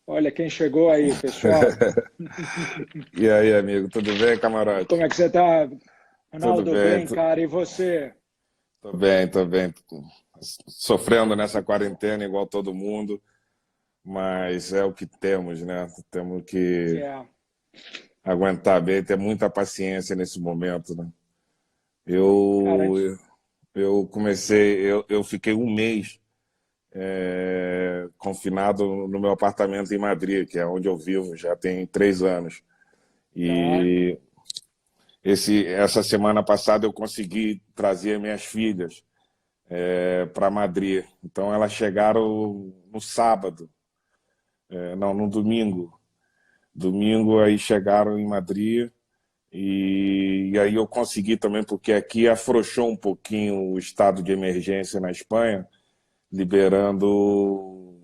Olha quem chegou aí, pessoal. E aí, amigo, tudo bem, camarote? Como é que você tá, Tudo Ronaldo? bem, Bem, cara, e você? tô bem, tô bem. Sofrendo nessa quarentena igual todo mundo, mas é o que temos, né? Temos que É, aguentar bem, ter muita paciência nesse momento, né? cara, Eu, eu comecei, eu fiquei um mês confinado no meu apartamento em Madrid, que é onde eu vivo, já tem 3 anos. tá, E essa semana passada eu consegui trazer minhas filhas para Madrid. Então elas chegaram no sábado, não, no domingo. Domingo aí chegaram em Madrid e aí eu consegui também, porque aqui afrouxou um pouquinho o estado de emergência na Espanha, liberando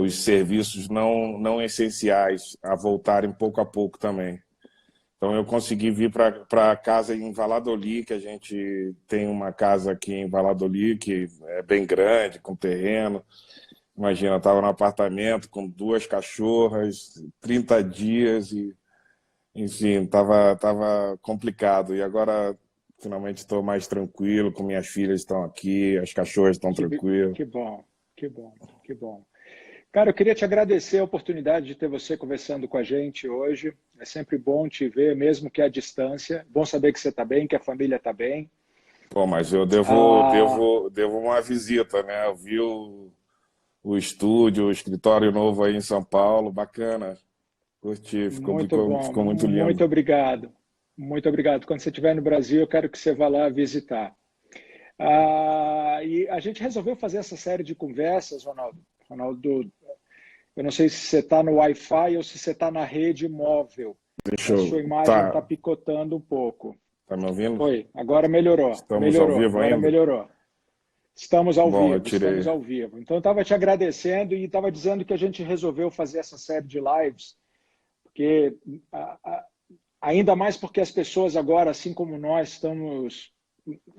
os serviços não essenciais a voltarem pouco a pouco também. Então eu consegui vir para casa em Valladolid, que a gente tem uma casa aqui em Valladolid, que é bem grande, com terreno. Imagina, eu estava no apartamento com duas cachorras, 30 dias e, enfim, tava complicado. E agora, finalmente, estou mais tranquilo, com minhas filhas estão aqui, as cachorras estão que, tranquilas. que bom, que bom, que bom. Cara, eu queria te agradecer a oportunidade de ter você conversando com a gente hoje. É sempre bom te ver, mesmo que à distância. Bom saber que você está bem, que a família está bem. Pô, mas eu devo, Ah, devo, devo uma visita, né? Eu vi o estúdio, o escritório novo aí em São Paulo, bacana. Curti, ficou, muito ficou, bom, ficou muito muito lindo. obrigado. Muito obrigado. Quando você estiver no Brasil, eu quero que você vá lá visitar. E a gente resolveu fazer essa série de conversas, Ronaldo. Ronaldo, eu não sei se você está no Wi-Fi ou se você está na rede móvel. Deixa A sua eu. imagem está Tá, picotando um pouco. tá me ouvindo? Oi, agora melhorou, Estamos ao melhorou, vivo agora ainda? melhorou. Estamos ao Bom, eu vivo, estamos tirei. ao vivo. Então, eu estava te agradecendo e estava dizendo que a gente resolveu fazer essa série de lives, porque ainda mais porque as pessoas agora, assim como nós, estamos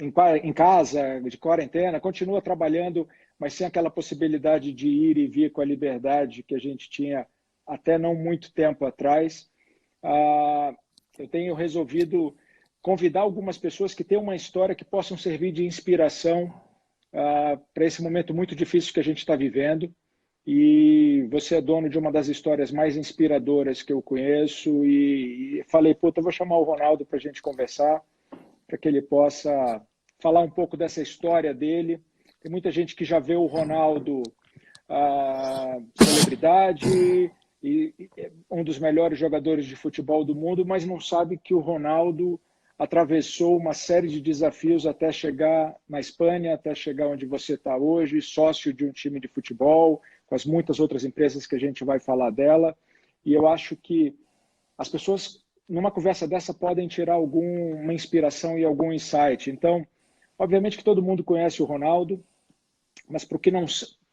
em casa, de quarentena, continua trabalhando, mas sem aquela possibilidade de ir e vir com a liberdade que a gente tinha até não muito tempo atrás. Ah, eu tenho resolvido convidar algumas pessoas que têm uma história que possam servir de inspiração para esse momento muito difícil que a gente está vivendo. E você é dono de uma das histórias mais inspiradoras que eu conheço. E falei, puta, eu vou chamar o Ronaldo para a gente conversar, para que ele possa falar um pouco dessa história dele. Tem muita gente que já vê o Ronaldo celebridade e um dos melhores jogadores de futebol do mundo, mas não sabe que o Ronaldo atravessou uma série de desafios até chegar na Espanha, até chegar onde você está hoje, sócio de um time de futebol, com as muitas outras empresas que a gente vai falar dela. E eu acho que as pessoas, numa conversa dessa, podem tirar alguma inspiração e algum insight. Então, obviamente que todo mundo conhece o Ronaldo, mas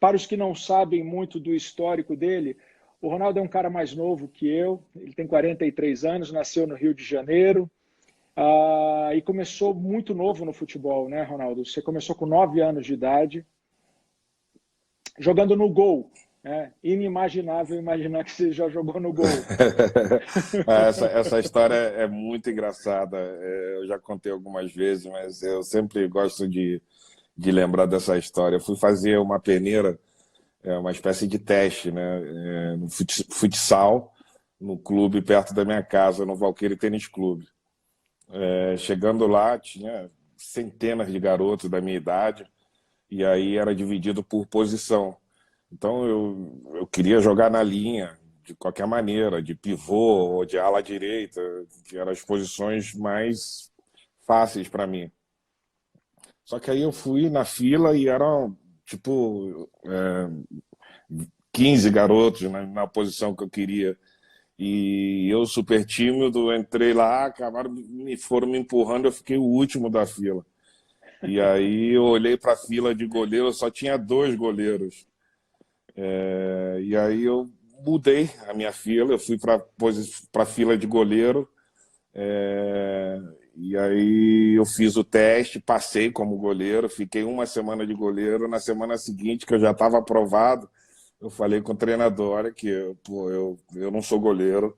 para os que não sabem muito do histórico dele, o Ronaldo é um cara mais novo que eu, ele tem 43 anos, nasceu no Rio de Janeiro, e começou muito novo no futebol, né, Ronaldo? Você começou com 9 anos de idade, jogando no gol. É inimaginável imaginar que você já jogou no gol. Essa história é muito engraçada. Eu já contei algumas vezes, mas eu sempre gosto de lembrar dessa história. Eu fui fazer uma peneira, uma espécie de teste, né, no futsal, no clube perto da minha casa, no Valqueire Tênis Clube. Chegando lá, tinha centenas de garotos da minha idade, e aí era dividido por posição. Então eu queria jogar na linha, de qualquer maneira, de pivô ou de ala direita, que eram as posições mais fáceis para mim. Só que aí eu fui na fila e eram, tipo, 15 garotos na posição que eu queria. E eu, super tímido, entrei lá, foram me empurrando, eu fiquei o último da fila. E aí eu olhei para a fila de goleiro, só tinha dois goleiros. E aí eu mudei a minha fila, eu fui para a fila de goleiro. E aí eu fiz o teste, passei como goleiro, fiquei uma semana de goleiro. Na semana seguinte, que eu já estava aprovado, eu falei com o treinador, olha que pô, eu não sou goleiro,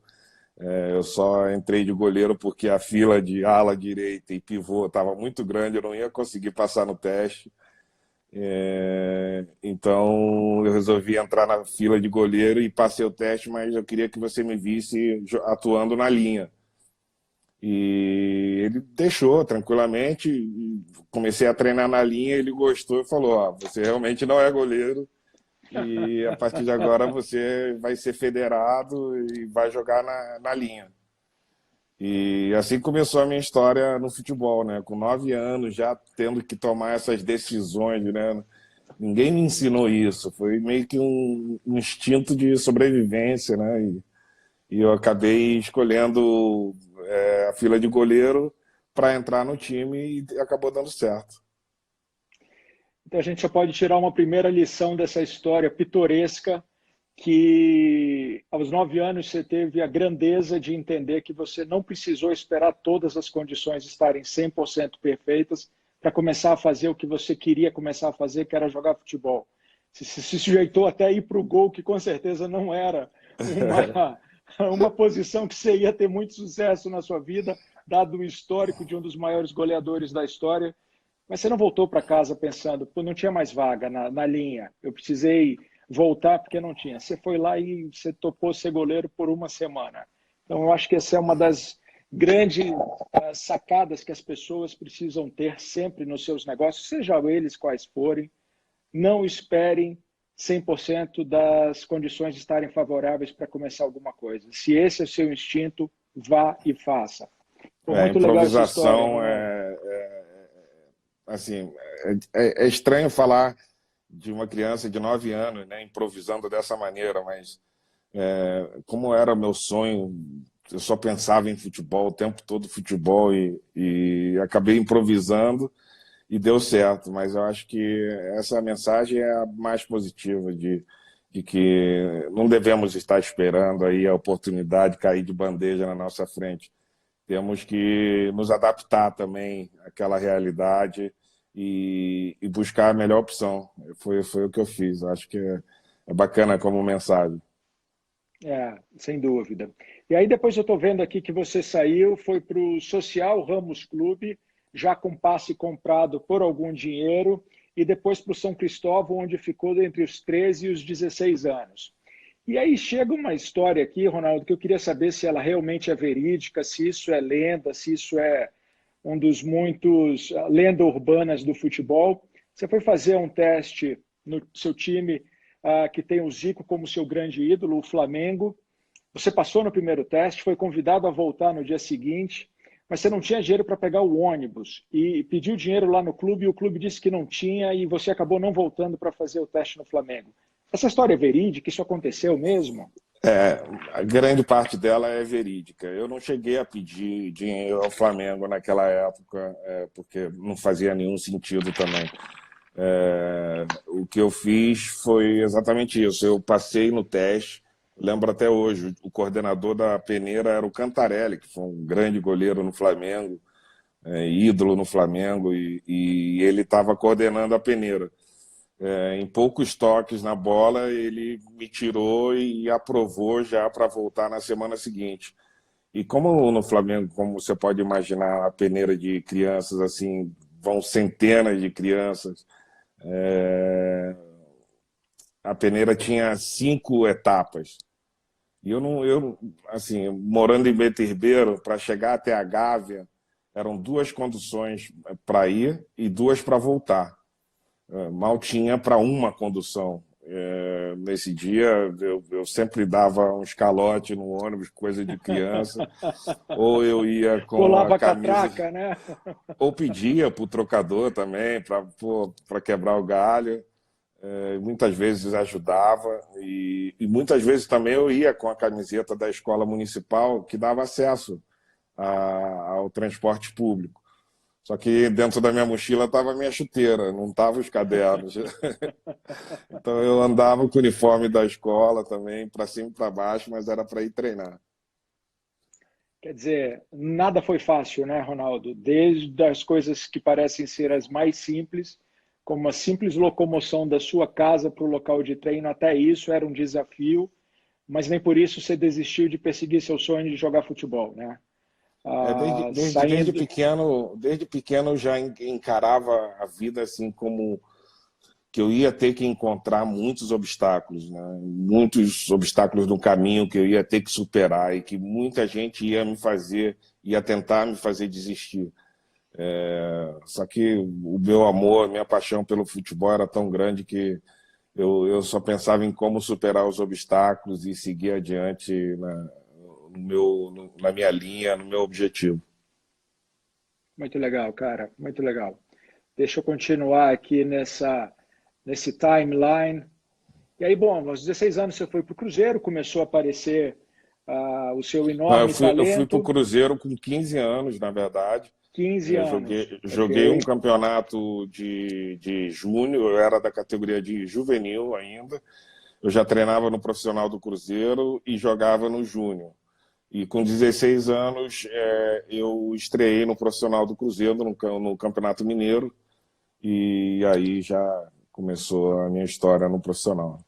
eu só entrei de goleiro porque a fila de ala direita e pivô estava muito grande, eu não ia conseguir passar no teste. Então eu resolvi entrar na fila de goleiro e passei o teste, mas eu queria que você me visse atuando na linha. E ele deixou tranquilamente, e comecei a treinar na linha, ele gostou e falou, você realmente não é goleiro, e a partir de agora você vai ser federado e vai jogar na linha. E assim começou a minha história no futebol, né? Com 9 anos, já tendo que tomar essas decisões, né? Ninguém me ensinou isso, foi meio que um instinto de sobrevivência, né? E eu acabei escolhendo a fila de goleiro para entrar no time e acabou dando certo. Então a gente já pode tirar uma primeira lição dessa história pitoresca, que aos 9 anos você teve a grandeza de entender que você não precisou esperar todas as condições estarem 100% perfeitas para começar a fazer o que você queria começar a fazer, que era jogar futebol. Você se sujeitou até ir para o gol, que com certeza não era uma posição que você ia ter muito sucesso na sua vida, dado o histórico de um dos maiores goleadores da história. Mas você não voltou para casa pensando, pô, não tinha mais vaga na linha, eu precisei voltar porque não tinha. Você foi lá e você topou ser goleiro por uma semana. Então, eu acho que essa é uma das grandes sacadas que as pessoas precisam ter sempre nos seus negócios, sejam eles quais forem. Não esperem 100% das condições estarem favoráveis para começar alguma coisa. Se esse é o seu instinto, vá e faça. Foi muito legal essa história, Improvisação Ronaldo. assim, é estranho falar de uma criança de 9 anos, né, improvisando dessa maneira, mas como era meu sonho, eu só pensava em futebol, o tempo todo futebol, e acabei improvisando e deu certo. Mas eu acho que essa mensagem é a mais positiva, de que não devemos estar esperando aí a oportunidade cair de bandeja na nossa frente. Temos que nos adaptar também àquela realidade e buscar a melhor opção. Foi o que eu fiz. Acho que é bacana como mensagem. Sem dúvida. E aí depois eu estou vendo aqui que você saiu, foi para o Social Ramos Clube, já com passe comprado por algum dinheiro, e depois para o São Cristóvão, onde ficou entre os 13 e os 16 anos. E aí chega uma história aqui, Ronaldo, que eu queria saber se ela realmente é verídica, se isso é lenda, se isso é um dos muitos lendas urbanas do futebol. Você foi fazer um teste no seu time que tem o Zico como seu grande ídolo, o Flamengo. Você passou no primeiro teste, foi convidado a voltar no dia seguinte, mas você não tinha dinheiro para pegar o ônibus e pediu dinheiro lá no clube e o clube disse que não tinha e você acabou não voltando para fazer o teste no Flamengo. Essa história é verídica? Isso aconteceu mesmo? A grande parte dela é verídica. Eu não cheguei a pedir dinheiro ao Flamengo naquela época, porque não fazia nenhum sentido também. O que eu fiz foi exatamente isso. Eu passei no teste, lembro até hoje, o coordenador da peneira era o Cantarelli, que foi um grande goleiro no Flamengo, ídolo no Flamengo, e ele estava coordenando a peneira. Em poucos toques na bola, ele me tirou e aprovou já para voltar na semana seguinte. E como no Flamengo, como você pode imaginar, a peneira de crianças, assim, vão centenas de crianças, a peneira tinha 5 etapas. E assim, morando em Bento Ribeiro, para chegar até a Gávea, eram 2 conduções para ir e 2 para voltar. Mal tinha para uma condução. Nesse dia, eu sempre dava um escalote no ônibus, coisa de criança, ou eu ia com a Colava a camisa, catraca, né? ou pedia para o trocador também, para quebrar o galho. Muitas vezes ajudava, e muitas vezes também eu ia com a camiseta da escola municipal, que dava acesso ao transporte público. Só que dentro da minha mochila estava a minha chuteira, não estavam os cadernos. Então eu andava com o uniforme da escola também, para cima e para baixo, mas era para ir treinar. Quer dizer, nada foi fácil, né, Ronaldo? Desde as coisas que parecem ser as mais simples, como uma simples locomoção da sua casa para o local de treino. Até isso era um desafio, mas nem por isso você desistiu de perseguir seu sonho de jogar futebol, né? Saindo... Desde pequeno eu já encarava a vida assim como que eu ia ter que encontrar muitos obstáculos, né? Muitos obstáculos no caminho que eu ia ter que superar e que muita gente ia tentar me fazer desistir. Só que o meu amor, minha paixão pelo futebol era tão grande que eu só pensava em como superar os obstáculos e seguir adiante na minha linha, no meu objetivo. Muito legal, cara, muito legal. Deixa eu continuar aqui nesse timeline. E aí, bom, aos 16 anos você foi para o Cruzeiro, começou a aparecer o seu Não, enorme eu fui para o talento. Cruzeiro com 15 anos, na verdade. 15 Eu anos, joguei um ok. campeonato de júnior, eu era da categoria de juvenil ainda. Eu já treinava no profissional do Cruzeiro e jogava no júnior. E com 16 anos eu estreiei no profissional do Cruzeiro, no Campeonato Mineiro. E aí já começou a minha história no profissional.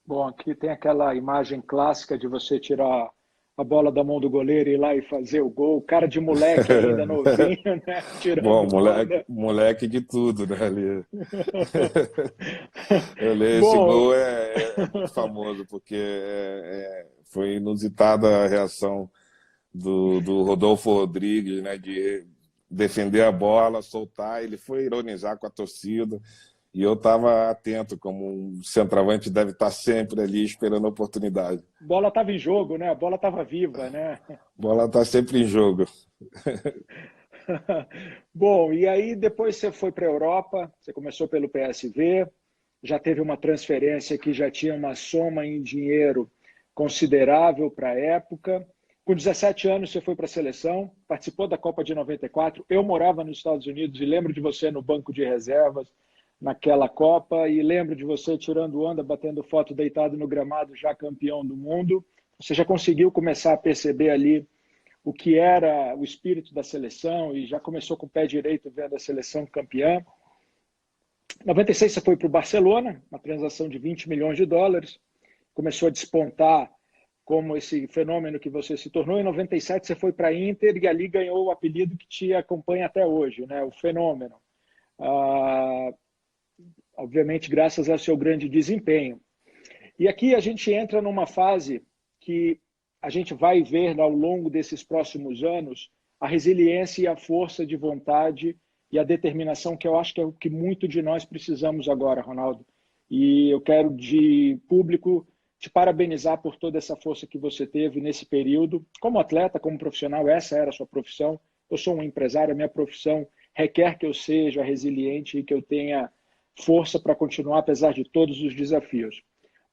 Bom, aqui tem aquela imagem clássica de você tirar a bola da mão do goleiro e ir lá e fazer o gol. Cara de moleque ainda novinho, né? Bom, Tirando onda. moleque de tudo, né, ali. Esse Bom, gol é muito famoso, porque foi inusitada a reação do Rodolfo Rodrigues, né, de defender a bola, soltar, ele foi ironizar com a torcida, e eu estava atento, como um centroavante deve estar sempre ali esperando a oportunidade. a bola estava em jogo, né? A bola estava viva, né? A bola está sempre em jogo. Bom, e aí depois você foi para a Europa, você começou pelo PSV, já teve uma transferência que já tinha uma soma em dinheiro considerável para a época. Com 17 anos você foi para a seleção, participou da Copa de 94. Eu morava nos Estados Unidos e lembro de você no banco de reservas naquela Copa e lembro de você tirando onda, batendo foto deitado no gramado, já campeão do mundo. Você já conseguiu começar a perceber ali o que era o espírito da seleção e já começou com o pé direito vendo a seleção campeã. Em 96 você foi para o Barcelona, uma transação de 20 milhões de dólares, começou a despontar como esse fenômeno que você se tornou. Em 97 você foi para a Inter e ali ganhou o apelido que te acompanha até hoje, né? O Fenômeno. Obviamente graças ao seu grande desempenho. E aqui a gente entra numa fase que a gente vai ver ao longo desses próximos anos a resiliência e a força de vontade e a determinação, que eu acho que é o que muito de nós precisamos agora, Ronaldo. E eu quero, de público, te parabenizar por toda essa força que você teve nesse período. Como atleta, como profissional, essa era a sua profissão. Eu sou um empresário, a minha profissão requer que eu seja resiliente e que eu tenha força para continuar, apesar de todos os desafios.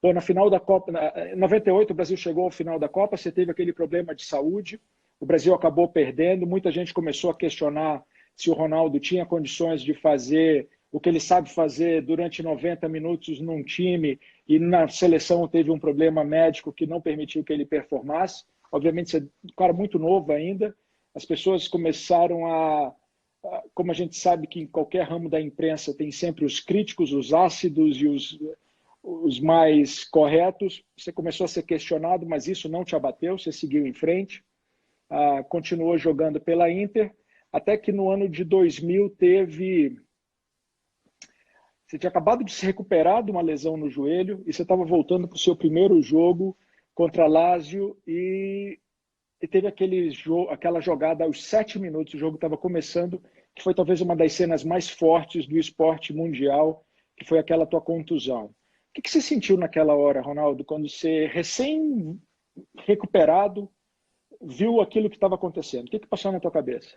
Bom, na final da Copa, em 98, o Brasil chegou ao final da Copa, você teve aquele problema de saúde, o Brasil acabou perdendo, muita gente começou a questionar se o Ronaldo tinha condições de fazer o que ele sabe fazer durante 90 minutos num time, e na seleção teve um problema médico que não permitiu que ele performasse. Obviamente, você é um cara muito novo ainda, as pessoas começaram como a gente sabe que em qualquer ramo da imprensa tem sempre os críticos, os ácidos e os mais corretos. Você começou a ser questionado, mas isso não te abateu, você seguiu em frente, continuou jogando pela Inter, até que no ano de 2000 você tinha acabado de se recuperar de uma lesão no joelho e você estava voltando para o seu primeiro jogo contra Lazio e teve aquela jogada aos 7 minutos, o jogo estava começando, que foi talvez uma das cenas mais fortes do esporte mundial, que foi aquela tua contusão. O que você sentiu naquela hora, Ronaldo, quando você, recém-recuperado, viu aquilo que estava acontecendo? O que passou na tua cabeça?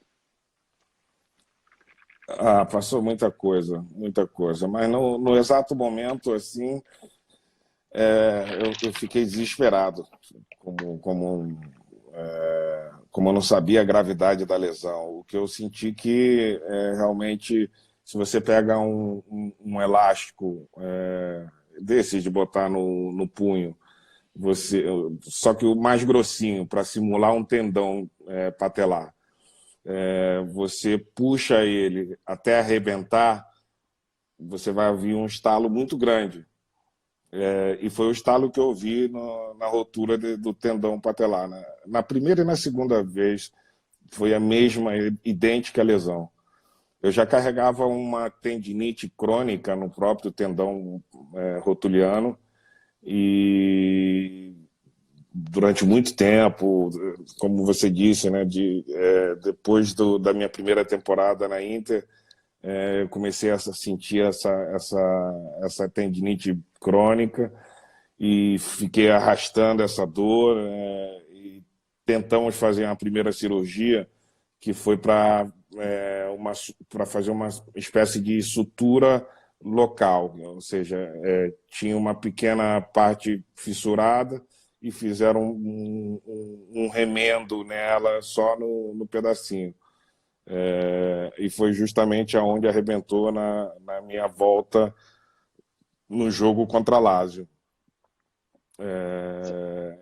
Passou muita coisa, mas no exato momento, assim, eu fiquei desesperado, como eu não sabia a gravidade da lesão. O que eu senti que realmente, se você pega um elástico desse de botar no punho, só que o mais grossinho, para simular um tendão patelar, você puxa ele até arrebentar, você vai ouvir um estalo muito grande. E foi o estalo que eu ouvi na rotura do tendão patelar. Na primeira e na segunda vez foi a mesma, idêntica lesão. Eu já carregava uma tendinite crônica no próprio tendão rotuliano e durante muito tempo, como você disse, né, depois da minha primeira temporada na Inter, eu comecei a sentir essa tendinite crônica e fiquei arrastando essa dor, e tentamos fazer uma primeira cirurgia que foi para fazer uma espécie de sutura local, ou seja, tinha uma pequena parte fissurada e fizeram um remendo nela só no pedacinho. E foi justamente aonde arrebentou na minha volta no jogo contra a Lazio.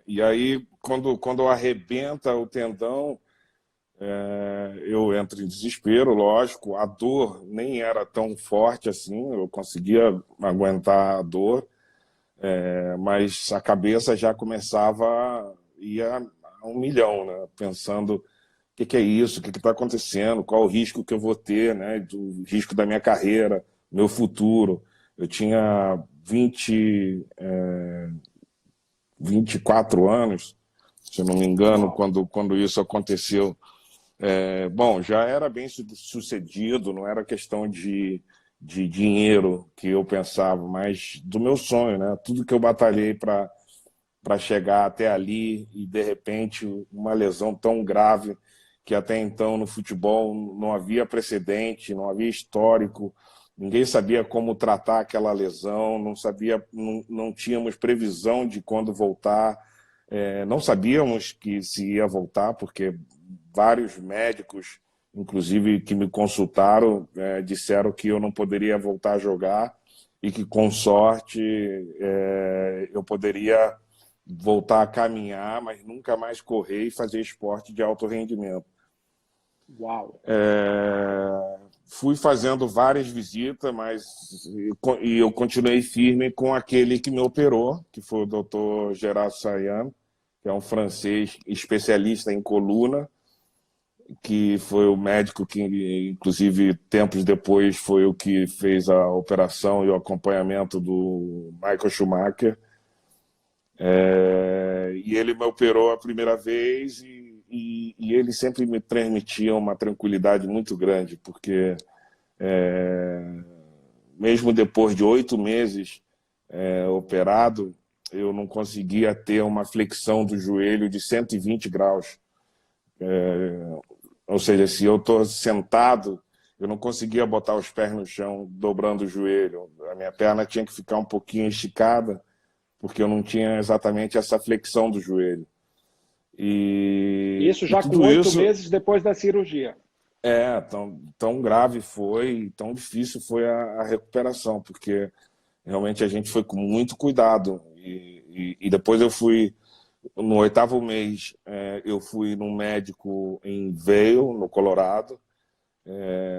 E aí, quando arrebenta o tendão, eu entro em desespero, lógico. A dor nem era tão forte assim, eu conseguia aguentar a dor, mas a cabeça já começava a ir a 1 milhão, né? Pensando o que é isso, o que está acontecendo, qual o risco que eu vou ter, né? O risco da minha carreira, meu futuro. Eu tinha 24 anos, se eu não me engano, quando isso aconteceu. Bom, já era bem sucedido, não era questão de dinheiro que eu pensava, mas do meu sonho, né? Tudo que eu batalhei para chegar até ali e, de repente, uma lesão tão grave que até então no futebol não havia precedente, não havia histórico, ninguém sabia como tratar aquela lesão, não tínhamos previsão de quando voltar, não sabíamos que se ia voltar, porque vários médicos, inclusive que me consultaram, disseram que eu não poderia voltar a jogar e que, com sorte, eu poderia voltar a caminhar, mas nunca mais correr e fazer esporte de alto rendimento. Uau! Fui fazendo várias visitas, e eu continuei firme com aquele que me operou, que foi o Dr. Gerard Sayan, que é um francês especialista em coluna, que foi o médico que, inclusive, tempos depois, foi o que fez a operação e o acompanhamento do Michael Schumacher. E ele me operou a primeira vez e ele sempre me transmitia uma tranquilidade muito grande, porque mesmo depois de 8 meses operado, eu não conseguia ter uma flexão do joelho de 120 graus. Ou seja, se eu estou sentado, eu não conseguia botar os pés no chão, dobrando o joelho. A minha perna tinha que ficar um pouquinho esticada, porque eu não tinha exatamente essa flexão do joelho. Isso E já com tudo 8 isso meses depois da cirurgia. tão grave foi, tão difícil foi a recuperação, porque realmente a gente foi com muito cuidado. E depois eu fui, no 8º mês, eu fui num médico em Vail, no Colorado,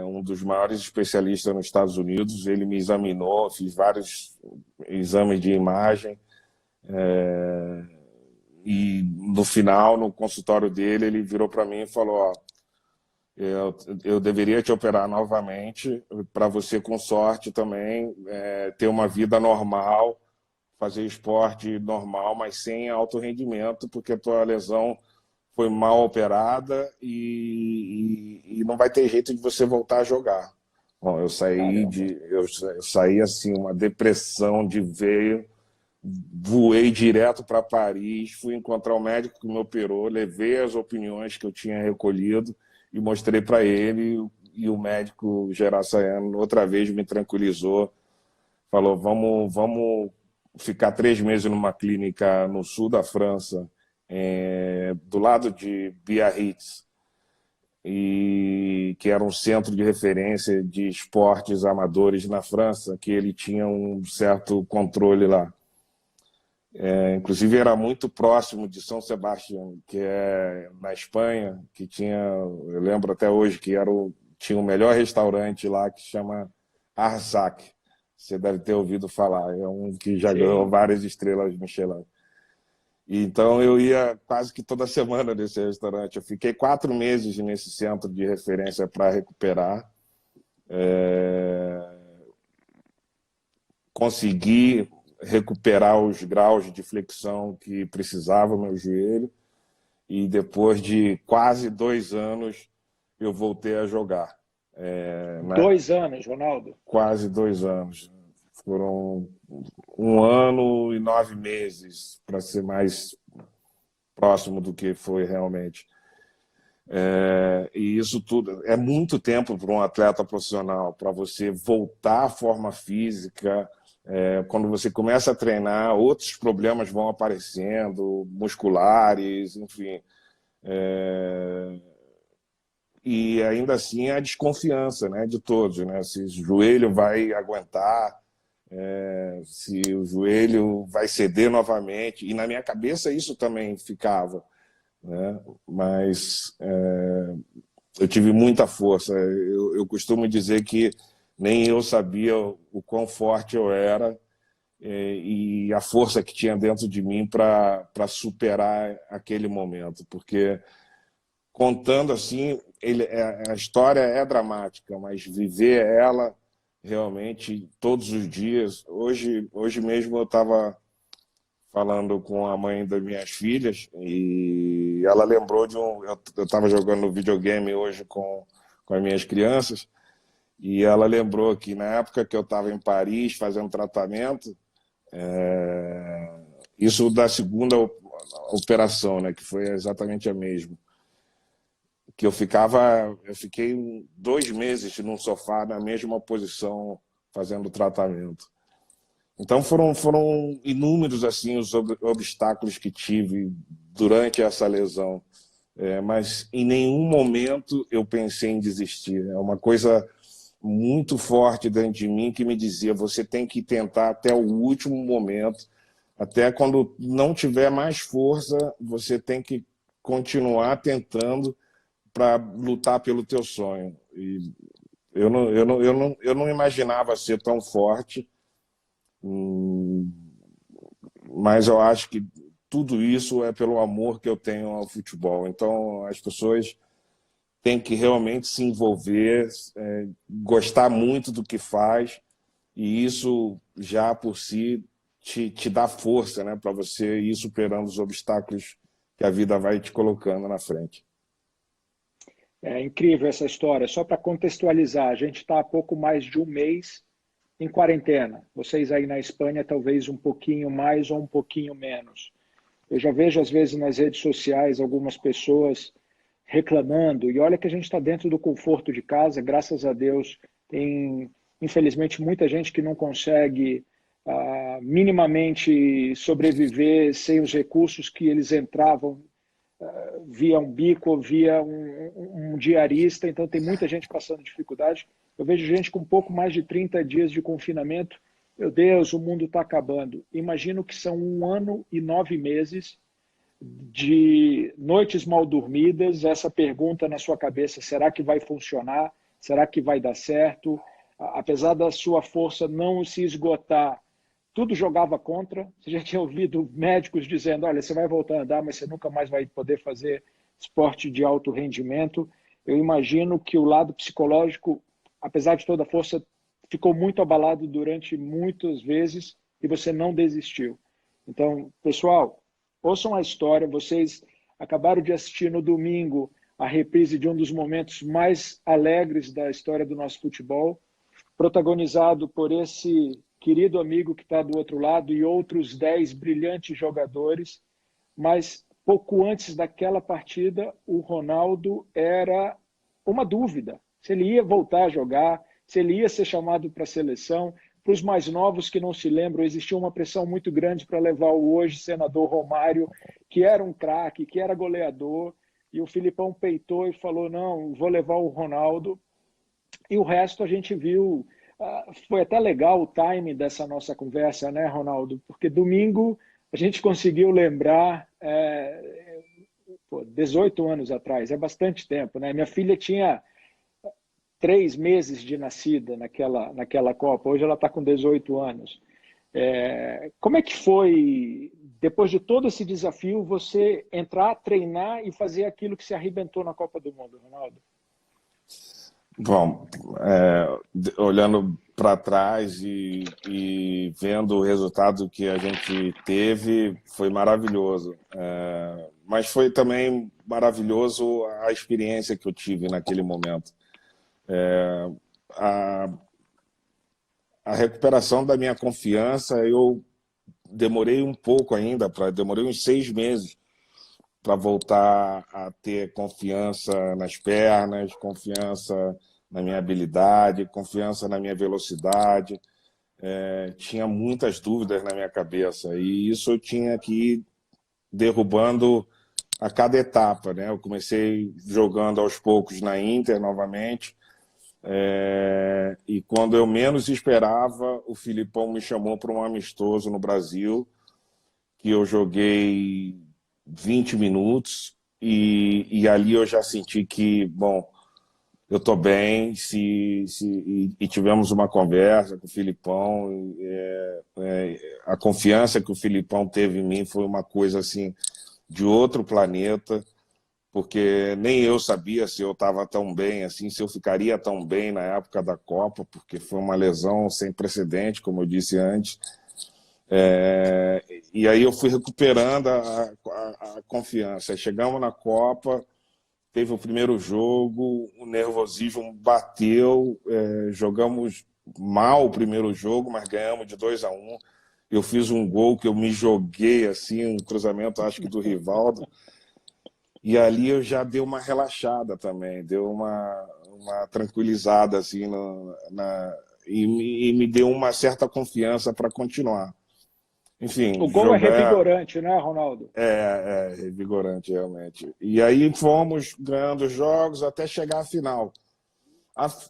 um dos maiores especialistas nos Estados Unidos. Ele me examinou, fiz vários exames de imagem, e no final, no consultório dele, ele virou para mim e falou: ó, eu deveria te operar novamente para você, com sorte também, ter uma vida normal, fazer esporte normal, mas sem alto rendimento, porque a tua lesão foi mal operada e não vai ter jeito de você voltar a jogar. Bom, eu saí assim, uma depressão de veio, voei direto para Paris, fui encontrar o médico que me operou, levei as opiniões que eu tinha recolhido e mostrei para ele, e o médico Gerard Sayano outra vez me tranquilizou, falou: vamos ficar 3 meses numa clínica no sul da França, do lado de Biarritz, que era um centro de referência de esportes amadores na França, que ele tinha um certo controle lá. Inclusive era muito próximo de São Sebastião, que é na Espanha, que tinha, eu lembro até hoje que tinha o melhor restaurante lá, que chama Arsac. Você deve ter ouvido falar. É um que já ganhou Sim. várias estrelas Michelin. Então eu ia quase que toda semana nesse restaurante. Eu fiquei 4 meses nesse centro de referência para recuperar. Consegui recuperar os graus de flexão que precisava meu joelho. E depois de quase 2 anos eu voltei a jogar. Né? 2 anos, Ronaldo. Quase 2 anos. Foram 1 ano e 9 meses, para ser mais próximo do que foi realmente. E isso tudo é muito tempo para um atleta profissional, para você voltar à forma física. Quando você começa a treinar, outros problemas vão aparecendo, musculares, enfim. E ainda assim a desconfiança, né, de todos, né? Se o joelho vai aguentar, se o joelho vai ceder novamente. E na minha cabeça isso também ficava, né? Mas eu tive muita força. Eu costumo dizer que nem eu sabia o quão forte eu era e a força que tinha dentro de mim para superar aquele momento, porque contando assim, a história é dramática, mas viver ela realmente todos os dias. Hoje mesmo eu estava falando com a mãe das minhas filhas e ela lembrou de um. Eu estava jogando videogame hoje com as minhas crianças e ela lembrou que na época que eu estava em Paris fazendo tratamento, isso da segunda operação, né, que foi exatamente a mesma, que eu fiquei 2 meses num sofá na mesma posição fazendo tratamento. Então foram inúmeros assim os obstáculos que tive durante essa lesão, mas em nenhum momento eu pensei em desistir. É uma coisa muito forte dentro de mim que me dizia: você tem que tentar até o último momento, até quando não tiver mais força, você tem que continuar tentando para lutar pelo teu sonho. E eu não imaginava ser tão forte. Mas eu acho que tudo isso é pelo amor que eu tenho ao futebol. Então, as pessoas têm que realmente se envolver, gostar muito do que faz, e isso já por si te dá força, né, para você ir superando os obstáculos que a vida vai te colocando na frente. É incrível essa história. Só para contextualizar, a gente está há pouco mais de um mês em quarentena. Vocês aí na Espanha, talvez um pouquinho mais ou um pouquinho menos. Eu já vejo, às vezes, nas redes sociais, algumas pessoas reclamando, e olha que a gente está dentro do conforto de casa, graças a Deus, tem, infelizmente, muita gente que não consegue minimamente sobreviver sem os recursos que eles entravam via um bico ou via um diarista, então tem muita gente passando dificuldade. Eu vejo gente com um pouco mais de 30 dias de confinamento. Meu Deus, o mundo está acabando. Imagino que são 1 ano e 9 meses de noites mal dormidas, essa pergunta na sua cabeça: será que vai funcionar? Será que vai dar certo? Apesar da sua força não se esgotar, tudo jogava contra. Você já tinha ouvido médicos dizendo: olha, você vai voltar a andar, mas você nunca mais vai poder fazer esporte de alto rendimento. Eu imagino que o lado psicológico, apesar de toda a força, ficou muito abalado durante muitas vezes e você não desistiu. Então, pessoal, ouçam a história. Vocês acabaram de assistir no domingo a reprise de um dos momentos mais alegres da história do nosso futebol, protagonizado por esse querido amigo que está do outro lado e outros 10 brilhantes jogadores. Mas pouco antes daquela partida, o Ronaldo era uma dúvida se ele ia voltar a jogar, se ele ia ser chamado para a seleção. Para os mais novos que não se lembram, existia uma pressão muito grande para levar o hoje senador Romário, que era um craque, que era goleador, e o Filipão peitou e falou: não, vou levar o Ronaldo. E o resto a gente viu. Foi até legal o time dessa nossa conversa, né, Ronaldo? Porque domingo a gente conseguiu lembrar 18 anos atrás, é bastante tempo, né? Minha filha tinha 3 meses de nascida naquela Copa. Hoje ela está com 18 anos. Como é que foi, depois de todo esse desafio, você entrar, treinar e fazer aquilo que se arrebentou na Copa do Mundo, Ronaldo? Bom, olhando para trás e vendo o resultado que a gente teve, foi maravilhoso. Mas foi também maravilhoso a experiência que eu tive naquele momento. A, a recuperação da minha confiança, eu demorei um pouco ainda, demorei uns 6 meses para voltar a ter confiança nas pernas, confiança na minha habilidade, confiança na minha velocidade. Tinha muitas dúvidas na minha cabeça e isso eu tinha que ir derrubando a cada etapa, né? Eu comecei jogando aos poucos na Inter novamente, e quando eu menos esperava, o Filipão me chamou para um amistoso no Brasil, que eu joguei 20 minutos e ali eu já senti que, bom, eu estou bem, e tivemos uma conversa com o Filipão, a confiança que o Filipão teve em mim foi uma coisa assim de outro planeta, porque nem eu sabia se eu estava tão bem assim, se eu ficaria tão bem na época da Copa, porque foi uma lesão sem precedente, como eu disse antes. E aí eu fui recuperando a confiança. Chegamos na Copa, teve o primeiro jogo, o nervosismo bateu, jogamos mal o primeiro jogo, mas ganhamos de 2-1. Eu fiz um gol que eu me joguei assim, um cruzamento, acho que do Rivaldo, e ali eu já dei uma relaxada também, deu uma tranquilizada assim, e me deu uma certa confiança para continuar. Enfim, O gol é revigorante, né, Ronaldo? É revigorante, realmente. E aí fomos ganhando jogos até chegar à final.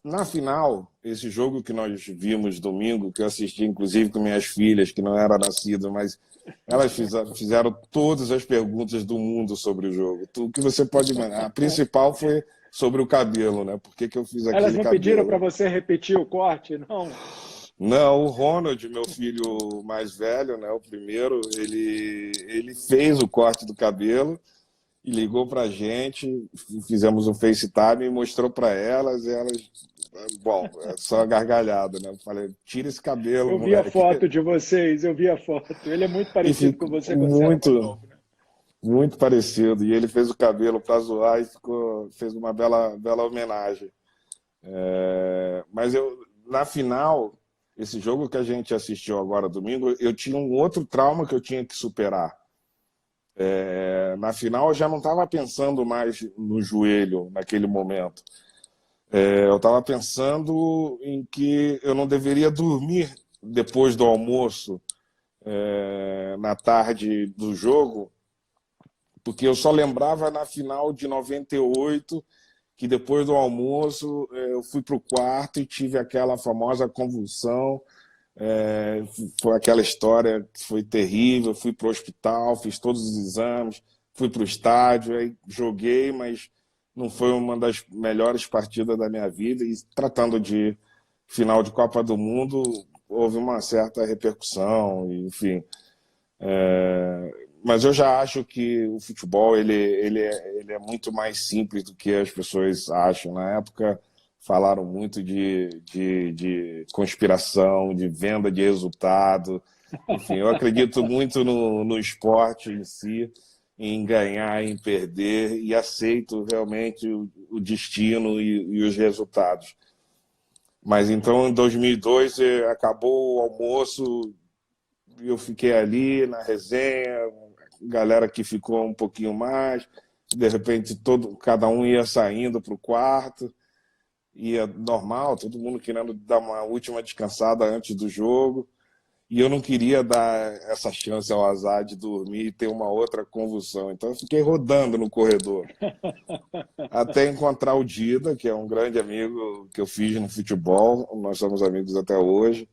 Na final, esse jogo que nós vimos domingo, que eu assisti inclusive com minhas filhas, que não eram nascidas, mas elas fizeram todas as perguntas do mundo sobre o jogo. O que você pode imaginar. A principal foi sobre o cabelo, né? Por que eu fiz Elas aquele não pediram para cabelo? você repetir o corte, não? Não, o Ronald, meu filho mais velho, né, o primeiro, ele fez o corte do cabelo e ligou para a gente, fizemos um FaceTime e mostrou para elas, e elas, bom, é só gargalhada, né? Eu falei, tira esse cabelo, Eu vi a moleque. foto de vocês, eu vi a foto. Ele é muito E parecido com ficou você quando você era mais novo, né? muito parecido. E ele fez o cabelo para zoar e fez uma bela homenagem. Mas na final, esse jogo que a gente assistiu agora domingo, eu tinha um outro trauma que eu tinha que superar. Na final, eu já não estava pensando mais no joelho naquele momento. Eu estava pensando em que eu não deveria dormir depois do almoço, na tarde do jogo, porque eu só lembrava na final de 98 que depois do almoço eu fui para o quarto e tive aquela famosa convulsão. Foi aquela história que foi terrível. Fui para o hospital, fiz todos os exames, fui para o estádio, aí joguei, mas não foi uma das melhores partidas da minha vida. E tratando de final de Copa do Mundo, houve uma certa repercussão, enfim. Mas eu já acho que o futebol ele é muito mais simples do que as pessoas acham. Na época falaram muito de conspiração, de venda de resultado. Enfim, eu acredito muito no esporte em si, em ganhar, em perder, e aceito realmente o destino e os resultados. Mas então, em 2002, acabou o almoço, eu fiquei ali na resenha, galera que ficou um pouquinho mais, de repente cada um ia saindo para o quarto, ia normal, todo mundo querendo dar uma última descansada antes do jogo, e eu não queria dar essa chance ao azar de dormir e ter uma outra convulsão, então eu fiquei rodando no corredor, até encontrar o Dida, que é um grande amigo que eu fiz no futebol, nós somos amigos até hoje.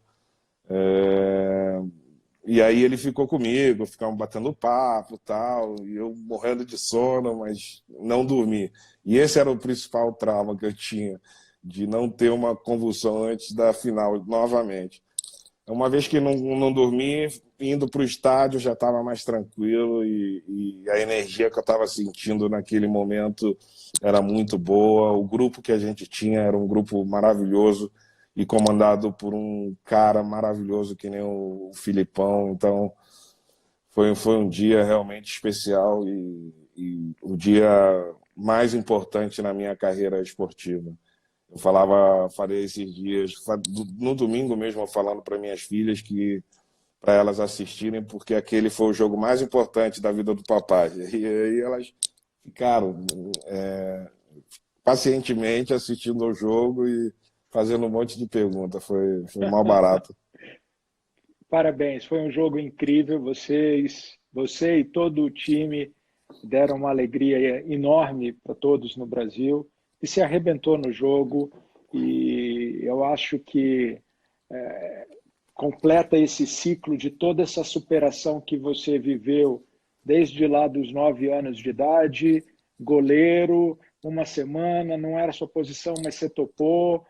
E aí ele ficou comigo, ficamos batendo papo e tal, e eu morrendo de sono, mas não dormi. E esse era o principal trauma que eu tinha. de não ter uma convulsão antes da final novamente. Uma vez que não dormi, indo para o estádio já estava mais tranquilo e a energia que eu estava sentindo naquele momento era muito boa. O grupo que a gente tinha era um grupo maravilhoso e comandado por um cara maravilhoso que nem o Filipão. Então foi um dia realmente especial e o dia mais importante na minha carreira esportiva. Eu falei esses dias, no domingo mesmo, falando para minhas filhas que para elas assistirem, porque aquele foi o jogo mais importante da vida do papai. E aí elas ficaram pacientemente assistindo ao jogo e fazendo um monte de perguntas. Foi mal barato. Parabéns, foi um jogo incrível. Você e todo o time deram uma alegria enorme para todos no Brasil e se arrebentou no jogo. E eu acho que completa esse ciclo de toda essa superação que você viveu desde lá dos 9 anos de idade, goleiro, uma semana, não era sua posição, mas você topou,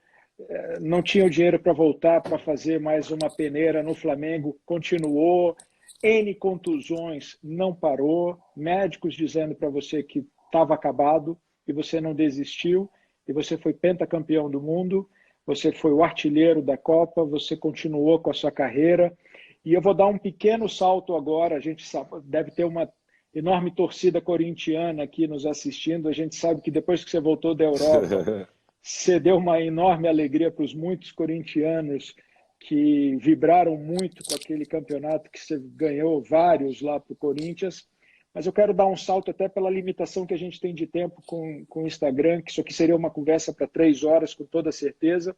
não tinha o dinheiro para voltar para fazer mais uma peneira no Flamengo, continuou, N contusões, não parou, médicos dizendo para você que estava acabado e você não desistiu, e você foi pentacampeão do mundo, você foi o artilheiro da Copa, você continuou com a sua carreira, e eu vou dar um pequeno salto agora, a gente sabe, deve ter uma enorme torcida corintiana aqui nos assistindo, a gente sabe que depois que você voltou da Europa, você deu uma enorme alegria para os muitos corintianos que vibraram muito com aquele campeonato que você ganhou vários lá para o Corinthians. Mas eu quero dar um salto até pela limitação que a gente tem de tempo com o Instagram, que isso aqui seria uma conversa para 3 horas, com toda certeza.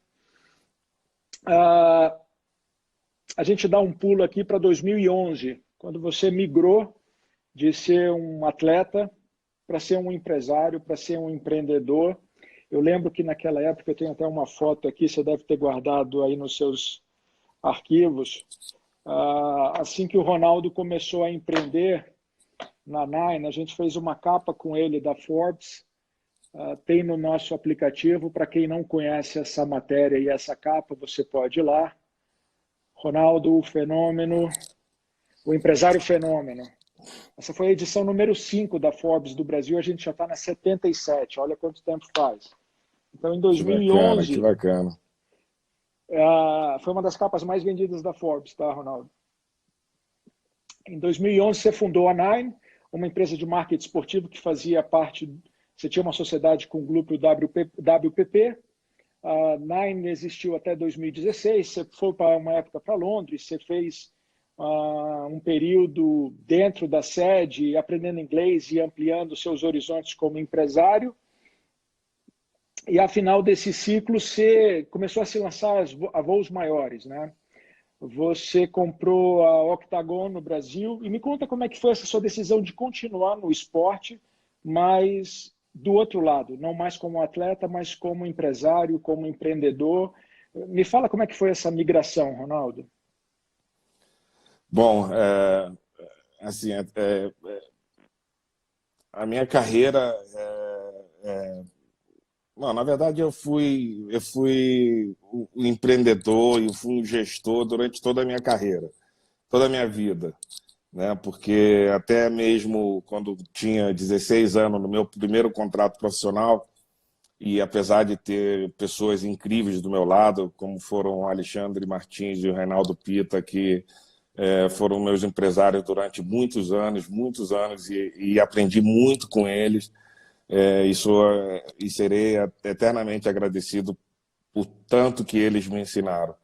A gente dá um pulo aqui para 2011, quando você migrou de ser um atleta para ser um empresário, para ser um empreendedor. Eu lembro que naquela época, eu tenho até uma foto aqui, você deve ter guardado aí nos seus arquivos, assim que o Ronaldo começou a empreender na Nine, a gente fez uma capa com ele da Forbes, tem no nosso aplicativo, para quem não conhece essa matéria e essa capa, você pode ir lá. Ronaldo, o fenômeno, o empresário fenômeno. Essa foi a edição número 5 da Forbes do Brasil, a gente já está na 77, olha quanto tempo faz. Então, em 2011, que bacana. Foi uma das capas mais vendidas da Forbes, tá, Ronaldo? Em 2011, você fundou a Nine, uma empresa de marketing esportivo que fazia parte, você tinha uma sociedade com o grupo WPP, a Nine existiu até 2016, você foi para uma época para Londres, você fez um período dentro da sede, aprendendo inglês e ampliando seus horizontes como empresário, e ao final desse ciclo você começou a se lançar a voos maiores, né? Você comprou a Octagon no Brasil. E me conta como é que foi essa sua decisão de continuar no esporte, mas do outro lado, não mais como atleta, mas como empresário, como empreendedor. Me fala como é que foi essa migração, Ronaldo. Bom, assim, a minha carreira... Não, na verdade, eu fui o empreendedor e fui um gestor durante toda a minha carreira, toda a minha vida, né? Porque até mesmo quando tinha 16 anos, no meu primeiro contrato profissional, e apesar de ter pessoas incríveis do meu lado, como foram o Alexandre Martins e o Reinaldo Pita, que foram meus empresários durante muitos anos, e aprendi muito com eles. E serei eternamente agradecido por tanto que eles me ensinaram.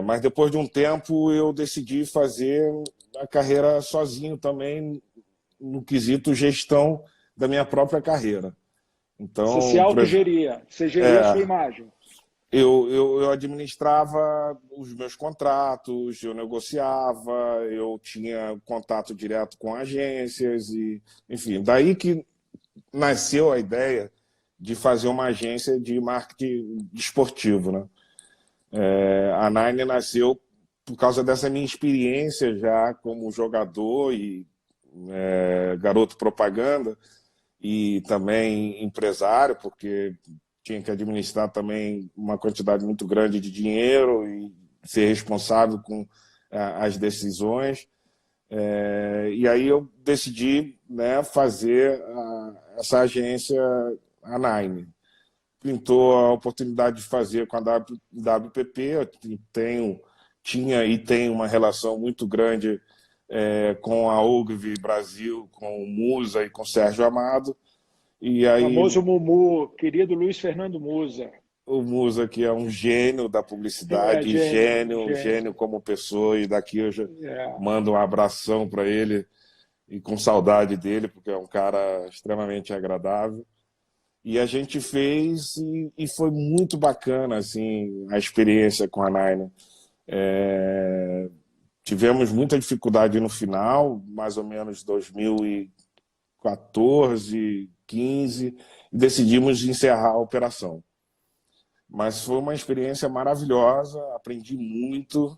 Mas depois de um tempo eu decidi fazer a carreira sozinho também, no quesito gestão da minha própria carreira. Então, você se autogeria, você geria a sua imagem. Eu administrava os meus contratos, eu negociava, eu tinha contato direto com agências, e, enfim, daí que nasceu a ideia de fazer uma agência de marketing esportivo, né? A Nine nasceu por causa dessa minha experiência já como jogador e garoto propaganda e também empresário, porque tinha que administrar também uma quantidade muito grande de dinheiro e ser responsável com as decisões. E aí eu decidi, né, fazer essa agência, a Nine. Pintou a oportunidade de fazer com a WPP. Eu tinha e tenho uma relação muito grande com a Ogilvy Brasil, com o Musa e com o Sérgio Amado. E aí Famoso Mumu, querido Luiz Fernando Musa. o Musa, que é um gênio da É publicidade, gênio, gênio gênio. como pessoa, e daqui eu já É. mando um abração para ele e com saudade dele, porque é um cara extremamente agradável. E a gente fez e foi muito bacana assim, a experiência com a Nine. Tivemos muita dificuldade no final, mais ou menos 2014, 15, e decidimos encerrar a operação. Mas foi uma experiência maravilhosa, aprendi muito.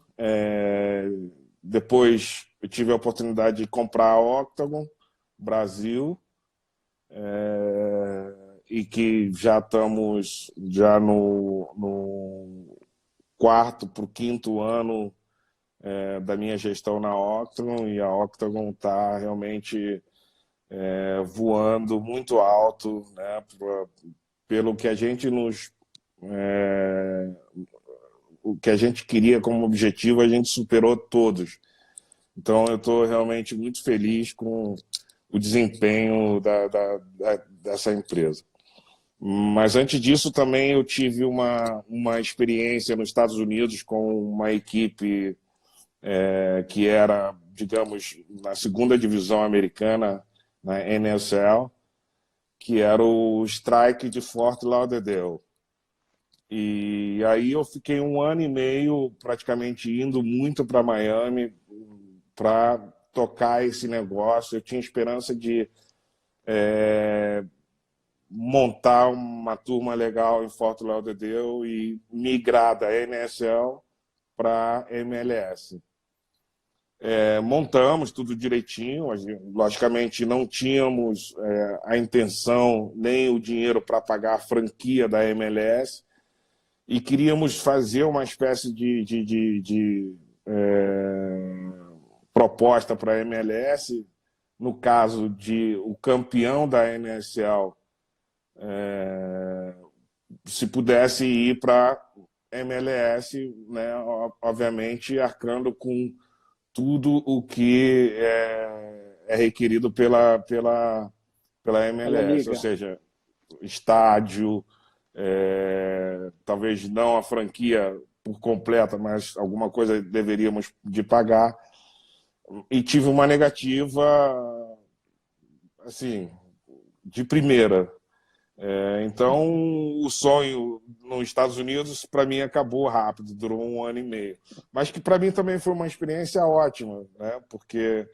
Depois eu tive a oportunidade de comprar a Octagon Brasil, e que já estamos já no quarto para o quinto ano da minha gestão na Octagon, e a Octagon está realmente voando muito alto, né, pelo que a gente o que a gente queria como objetivo, a gente superou todos. Então eu estou realmente muito feliz com o desempenho dessa empresa. Mas antes disso também eu tive uma experiência nos Estados Unidos com uma equipe que era, digamos, na segunda divisão americana, na NSL, que era o Strike de Fort Lauderdale. E aí eu fiquei 1 ano e meio praticamente indo muito para Miami para tocar esse negócio. Eu tinha esperança de montar uma turma legal em Fort Lauderdale e migrar da NSL para MLS. Montamos tudo direitinho, logicamente não tínhamos a intenção nem o dinheiro para pagar a franquia da MLS, e queríamos fazer uma espécie de proposta para a MLS, no caso de o campeão da NSL se pudesse ir para MLS, né, obviamente arcando com tudo o que é requerido pela Pela MLS, ou Liga. seja, estádio, talvez não a franquia por completa, mas alguma coisa deveríamos de pagar. E tive uma negativa, assim, de primeira. Então, o sonho nos Estados Unidos, para mim, acabou rápido, durou 1 ano e meio. Mas que para mim também foi uma experiência ótima, né? Porque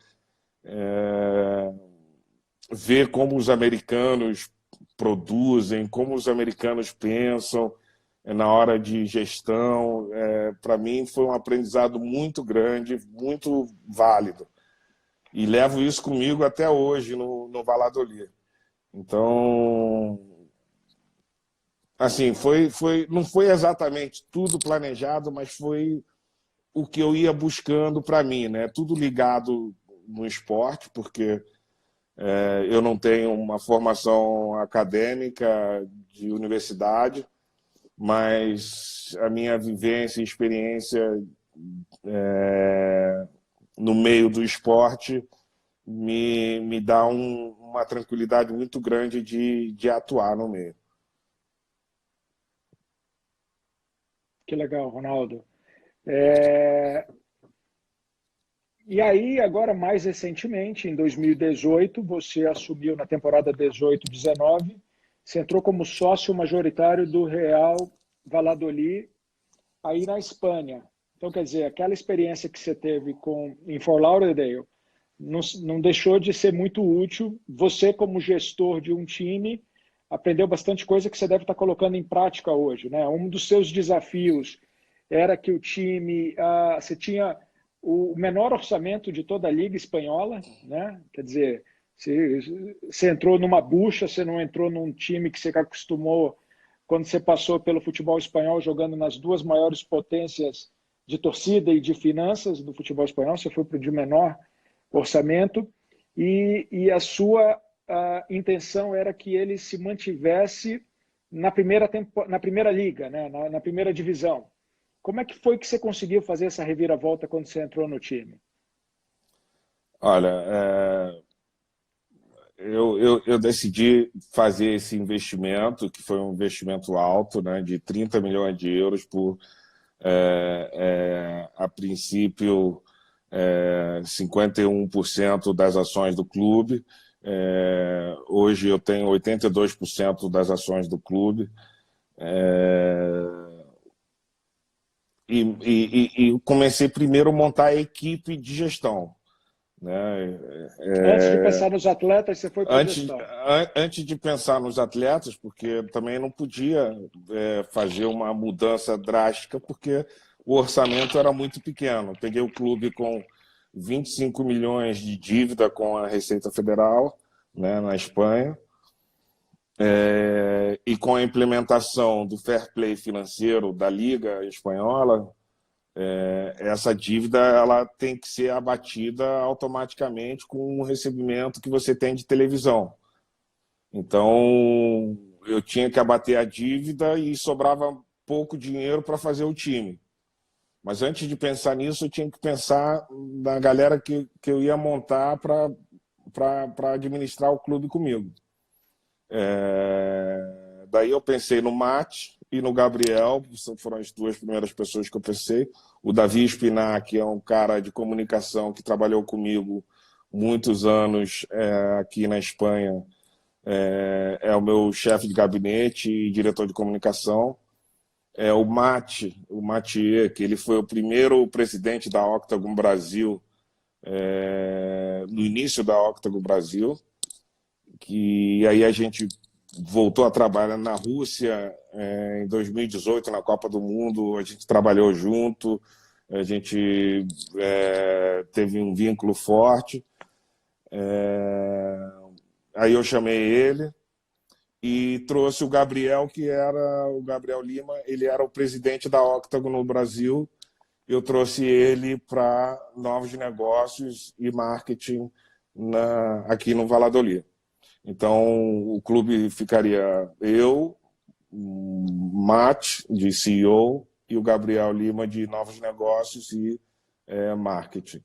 ver como os americanos produzem, como os americanos pensam na hora de gestão, para mim foi um aprendizado muito grande, muito válido. E levo isso comigo até hoje no Valladolid. Então, assim, não foi exatamente tudo planejado, mas foi o que eu ia buscando para mim, né? Tudo ligado no esporte, porque eu não tenho uma formação acadêmica de universidade, mas a minha vivência e experiência no meio do esporte me dá uma tranquilidade muito grande de atuar no meio. Que legal, Ronaldo. E aí, agora mais recentemente, em 2018, você assumiu na temporada 18-19, você entrou como sócio majoritário do Real Valladolid, aí na Espanha. Então, quer dizer, aquela experiência que você teve em Fort Lauderdale não deixou de ser muito útil. Você, como gestor de um time, aprendeu bastante coisa que você deve estar colocando em prática hoje, né? Um dos seus desafios era que o time, você tinha o menor orçamento de toda a Liga Espanhola, né? Quer dizer, você entrou numa bucha, você não entrou num time que você acostumou quando você passou pelo futebol espanhol jogando nas duas maiores potências de torcida e de finanças do futebol espanhol, você foi para o de menor orçamento, e a sua intenção era que ele se mantivesse na primeira liga, né? na primeira divisão. Como é que foi que você conseguiu fazer essa reviravolta quando você entrou no time? Olha, eu decidi fazer esse investimento, que foi um investimento alto, né, de 30 milhões de euros a princípio, 51% das ações do clube. Hoje eu tenho 82% das ações do clube. E comecei primeiro a montar a equipe de gestão, né? Antes de pensar nos atletas, você foi para a gestão. Antes de pensar nos atletas, porque também não podia fazer uma mudança drástica, porque o orçamento era muito pequeno. Peguei o clube com 25 milhões de dívida com a Receita Federal, né, na Espanha, e com a implementação do fair play financeiro da Liga Espanhola, essa dívida ela tem que ser abatida automaticamente com o recebimento que você tem de televisão. Então, eu tinha que abater a dívida e sobrava pouco dinheiro para fazer o time. Mas antes de pensar nisso, eu tinha que pensar na galera que eu ia montar para administrar o clube comigo. Daí eu pensei no Mate e no Gabriel, foram as duas primeiras pessoas que eu pensei. O Davi Spinac é um cara de comunicação que trabalhou comigo muitos anos aqui na Espanha. É o meu chefe de gabinete e diretor de comunicação. O Mathieu, que ele foi o primeiro presidente da Octagon Brasil, no início da Octagon Brasil, que aí a gente voltou a trabalhar na Rússia em 2018, na Copa do Mundo. A gente trabalhou junto, a gente teve um vínculo forte. Aí eu chamei ele e trouxe o Gabriel, que era o Gabriel Lima. Ele era o presidente da Octagon no Brasil. Eu trouxe ele para novos negócios e marketing aqui no Valladolid. Então, o clube ficaria eu, Matt, de CEO, e o Gabriel Lima, de novos negócios e marketing.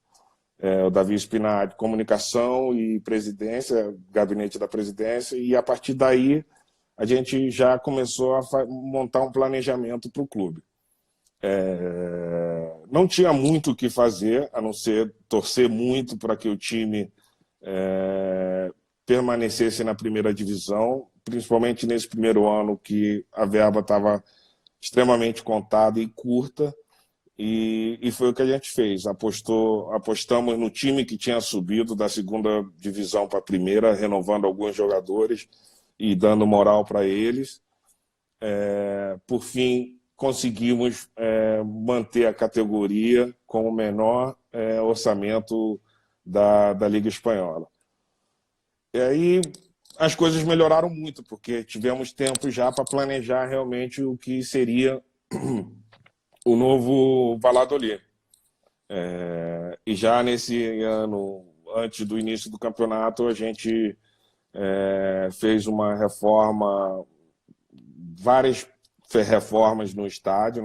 O Davi Spinardi, comunicação e presidência, gabinete da presidência, e a partir daí a gente já começou a montar um planejamento para o clube. Não tinha muito o que fazer, a não ser torcer muito para que o time permanecesse na primeira divisão, principalmente nesse primeiro ano que a verba estava extremamente contada e curta, e foi o que a gente fez. Apostamos no time que tinha subido da segunda divisão para a primeira, renovando alguns jogadores e dando moral para eles. Por fim, conseguimos manter a categoria com o menor orçamento da Liga Espanhola. E aí as coisas melhoraram muito, porque tivemos tempo já para planejar realmente o que seria o novo Valladolid. E já nesse ano, antes do início do campeonato, a gente fez uma reforma, várias reformas no estádio.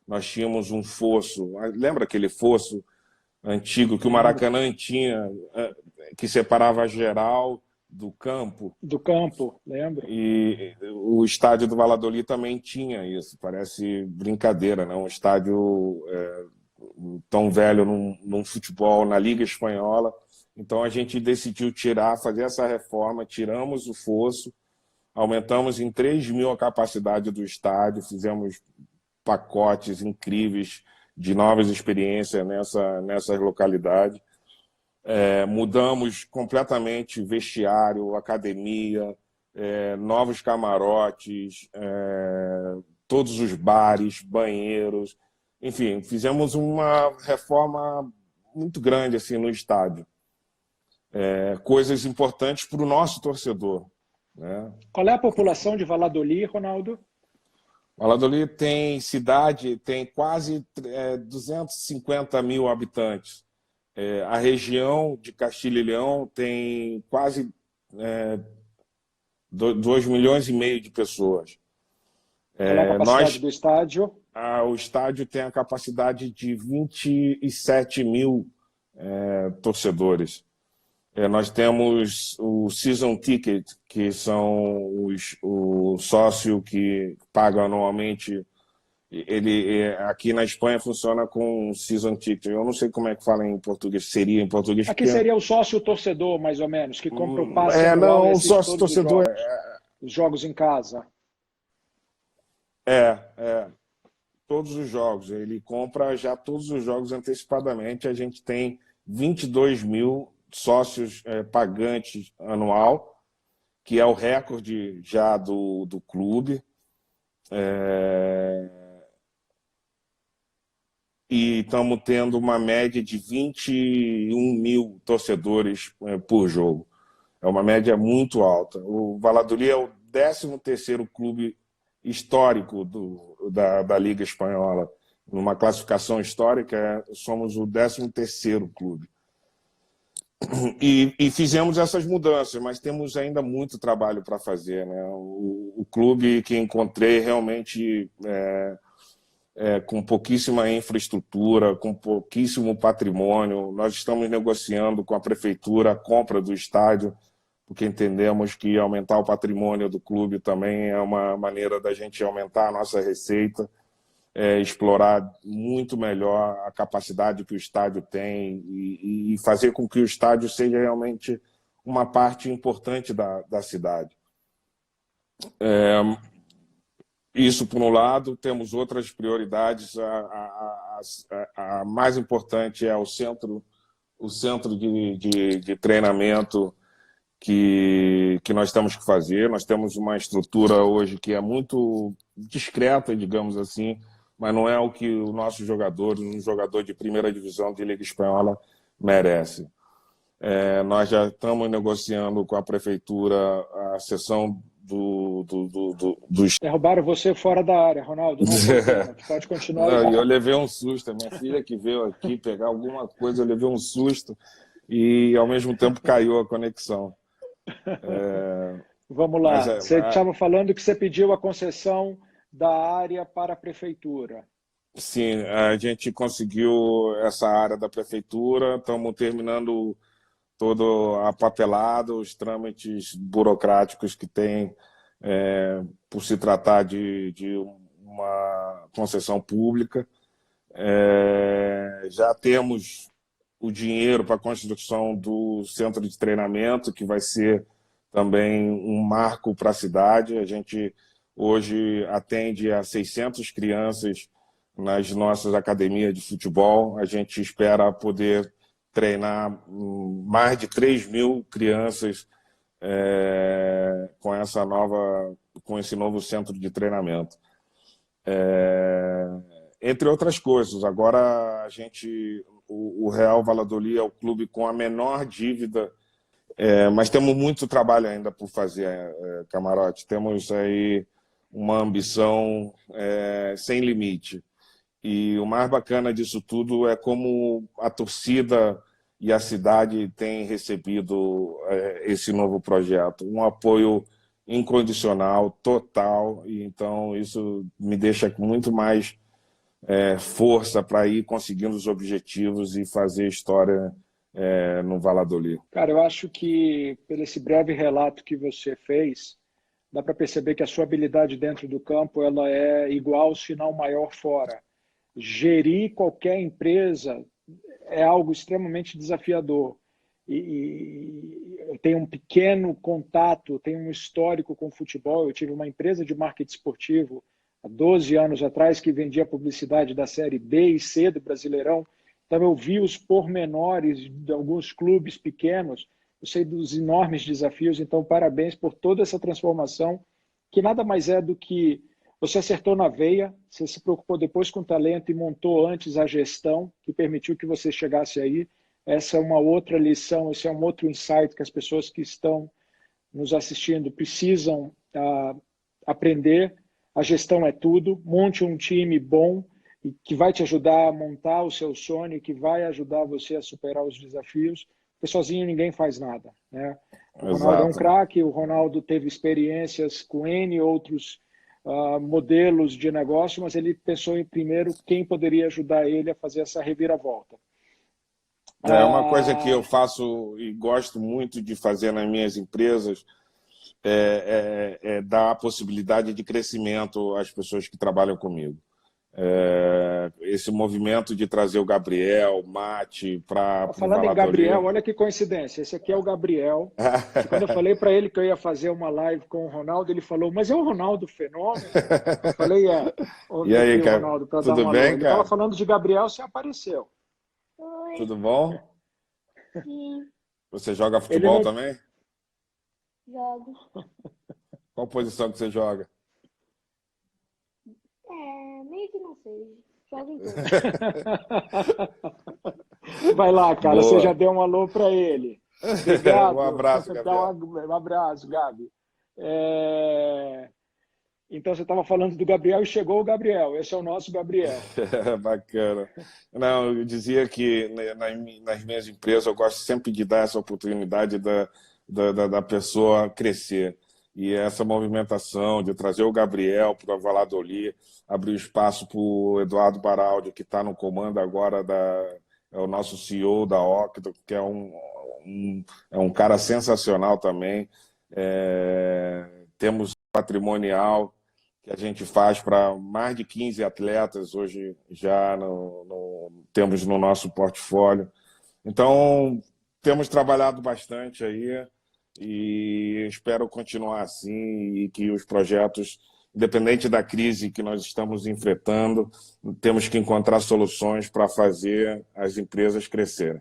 Nós tínhamos um fosso, lembra aquele fosso antigo que o Maracanã tinha, que separava a geral do campo? Do campo, lembro. E o estádio do Valladolid também tinha isso. Parece brincadeira, né? Um estádio tão velho num futebol, na Liga Espanhola. Então a gente decidiu fazer essa reforma, tiramos o fosso, aumentamos em 3 mil a capacidade do estádio, fizemos pacotes incríveis de novas experiências nessa localidade. Mudamos completamente vestiário, academia, novos camarotes, todos os bares, banheiros. Enfim, fizemos uma reforma muito grande assim, no estádio. Coisas importantes para o nosso torcedor, né? Qual é a população de Valladolid, Ronaldo? Valladolid tem cidade, tem quase 250 mil habitantes. A região de Castilho e Leão tem quase 2 milhões e meio de pessoas. Qual é a capacidade do estádio? O estádio tem a capacidade de 27 mil torcedores. Nós temos o Season Ticket, que são o sócio que paga anualmente. Aqui na Espanha funciona com Season Ticket. Eu não sei como é que fala em português. Seria em português. Aqui seria o sócio torcedor, mais ou menos, que compra o passe anual não, e o sócio torcedor os jogos em casa. Todos os jogos. Ele compra já todos os jogos antecipadamente. A gente tem 22 mil sócios pagantes anual, que é o recorde já do clube. E estamos tendo uma média de 21 mil torcedores por jogo. É uma média muito alta. O Valladolid é o 13º clube histórico da Liga Espanhola. Numa classificação histórica, somos o 13º clube. E fizemos essas mudanças, mas temos ainda muito trabalho para fazer, né? O clube que encontrei realmente com pouquíssima infraestrutura, com pouquíssimo patrimônio. Nós estamos negociando com a prefeitura a compra do estádio, porque entendemos que aumentar o patrimônio do clube também é uma maneira da gente aumentar a nossa receita, explorar muito melhor a capacidade que o estádio tem e fazer com que o estádio seja realmente uma parte importante da cidade. Isso, por um lado. Temos outras prioridades. A mais importante é o centro de treinamento que nós temos que fazer. Nós temos uma estrutura hoje que é muito discreta, digamos assim, mas não é o que o nosso jogador, um jogador de primeira divisão de Liga Espanhola, merece. Nós já estamos negociando com a prefeitura a cessão dos... Derrubaram você fora da área, Ronaldo. Não, pode continuar. Não, eu levei um susto. A minha filha que veio aqui pegar alguma coisa, eu levei um susto e, ao mesmo tempo, caiu a conexão. Vamos lá. Você estava falando que você pediu a concessão da área para a prefeitura. Sim, a gente conseguiu essa área da prefeitura, estamos terminando todo a papelada, os trâmites burocráticos que tem por se tratar de uma concessão pública. Já temos o dinheiro para a construção do centro de treinamento, que vai ser também um marco para a cidade. A gente hoje atende a 600 crianças nas nossas academias de futebol. A gente espera poder treinar mais de 3 mil crianças com esse novo centro de treinamento. Entre outras coisas, agora o Real Valladolid é o clube com a menor dívida, mas temos muito trabalho ainda por fazer, Camarote. Temos aí uma ambição sem limite. E o mais bacana disso tudo é como a torcida e a cidade têm recebido esse novo projeto. Um apoio incondicional, total, e então isso me deixa com muito mais força para ir conseguindo os objetivos e fazer história no Valladolid. Cara, eu acho que, pelo esse breve relato que você fez, dá para perceber que a sua habilidade dentro do campo ela é igual, se não maior, fora. Gerir qualquer empresa é algo extremamente desafiador. E eu tenho um pequeno contato, tenho um histórico com futebol. Eu tive uma empresa de marketing esportivo há 12 anos atrás que vendia publicidade da Série B e C do Brasileirão. Então eu vi os pormenores de alguns clubes pequenos, eu sei dos enormes desafios. Então parabéns por toda essa transformação, que nada mais é do que você acertou na veia, você se preocupou depois com o talento e montou antes a gestão que permitiu que você chegasse aí. Essa é uma outra lição, esse é um outro insight que as pessoas que estão nos assistindo precisam aprender. a gestão é tudo. Monte um time bom e que vai te ajudar a montar o seu sonho, que vai ajudar você a superar os desafios, porque sozinho ninguém faz nada, né? O Ronaldo é um Exato. craque, o Ronaldo teve experiências com N outros modelos de negócio, mas ele pensou em primeiro quem poderia ajudar ele a fazer essa reviravolta. É uma coisa que eu faço e gosto muito de fazer nas minhas empresas, é dar a possibilidade de crescimento às pessoas que trabalham comigo. Esse movimento de trazer o Gabriel, o Mate, para o Falando em Gabriel, Valladolid. olha que coincidência. Esse aqui é o Gabriel. E quando eu falei para ele que eu ia fazer uma live com o Ronaldo, ele falou, mas é o Ronaldo Fenômeno? Eu falei, é. E Ouve aí, aqui o cara? Ronaldo para dar Tudo uma alô. bem, Ele estava cara? falando de Gabriel, você apareceu. Oi. Tudo bom? Sim, Você joga Ele futebol não... também? jogo. Qual posição que você joga? Meio que não sei. Jogo em tudo. Vai lá, cara, você já Boa. deu um alô para ele. Obrigado. Um abraço, Dá Gabriel. um abraço, Gabi. Então, você estava falando do Gabriel e chegou o Gabriel. Esse é o nosso Gabriel. Bacana. Não, eu dizia que nas minhas empresas eu gosto sempre de dar essa oportunidade da pessoa crescer. E essa movimentação de trazer o Gabriel para o Valladolid, abrir espaço para o Eduardo Baraldi, que está no comando agora, é o nosso CEO da Octo, que é um cara sensacional também. Temos patrimonial que a gente faz para mais de 15 atletas, hoje já temos no nosso portfólio. Então, temos trabalhado bastante aí e espero continuar assim e que os projetos, independente da crise que nós estamos enfrentando, temos que encontrar soluções para fazer as empresas crescerem.